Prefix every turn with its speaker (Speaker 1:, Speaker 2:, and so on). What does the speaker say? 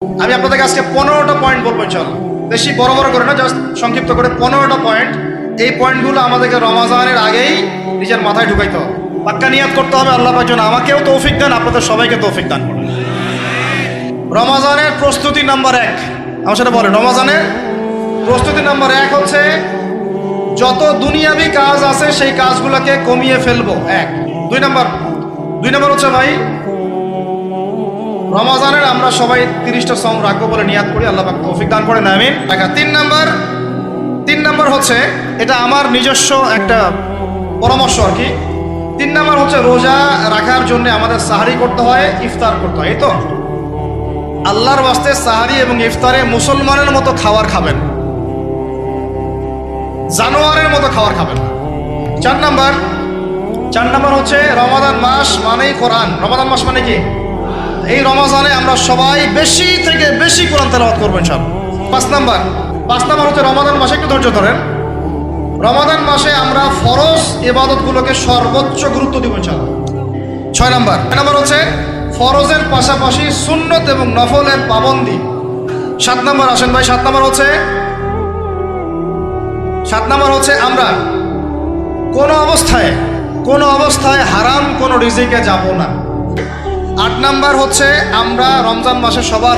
Speaker 1: আমি আপনাদেরকে আজকে 15টা পয়েন্ট বলবো ইনশাআল্লাহ। বেশি বড় বড় করে না, জাস্ট সংক্ষিপ্ত করে 15টা পয়েন্ট। এই পয়েন্টগুলো আমাদেরকে রমাজানের আগেই নিজের মাথায় ঢুকাইতে হবে। পাক্কা নিয়াত করতে হবে আল্লাহ পাক যেন আমাকেও তৌফিক দেন, আপনাদের সবাইকে তৌফিক দান করেন। রমাজানের প্রস্তুতি নাম্বার 1, আমার সাথে বলেন, রমাজানের প্রস্তুতি নাম্বার 1 হচ্ছে যত দুনিয়াবি কাজ আছে সেই কাজগুলোকে কমিয়ে ফেলবো। 1। 2 নাম্বার হচ্ছে ভাই, রমাজানের আমরা সবাই 30টা সম রাখবো বলে নিয়াত করি, আল্লাহ পাক তৌফিক দান করেন, আমিন। 3 নাম্বার হচ্ছে, এটা আমার নিজস্ব একটা পরামর্শ আর কি। 3 নাম্বার হচ্ছে রোজা রাখার জন্য আমাদের সাহারি করতে হয়, ইফতার করতে হয়। এই তো আল্লাহর ওয়াস্তে সাহারি এবং ইফতারে মুসলমানের মতো খাবার খাবেন, জানোয়ারের মতো খাবার খাবেন। 4 নাম্বার হচ্ছে রমাদান মাস মানেই কোরআন। রমাদান মাস মানে কি? এই রমাজানে আমরা সবাই বেশি থেকে বেশি কোরআন তেলাওয়াত করবো ইনশাআল্লাহ। 5 নাম্বার হচ্ছে রমাদান মাসে, একটু ধৈর্য ধরেন, রমাদান মাসে আমরা ফরজ ইবাদতগুলোকে সর্বোচ্চ গুরুত্ব দিব ইনশাআল্লাহ। 6 নাম্বার হচ্ছে ফরজের পাশাপাশি সুন্নত এবং নফলের পাবন্দি। 7 নাম্বার আসেন ভাই, 7 নাম্বার হচ্ছে আমরা কোনো অবস্থায় হারাম কোনো রিজিকে যাব না। 8 নাম্বার হচ্ছে আমরা রমজান মাসে সবার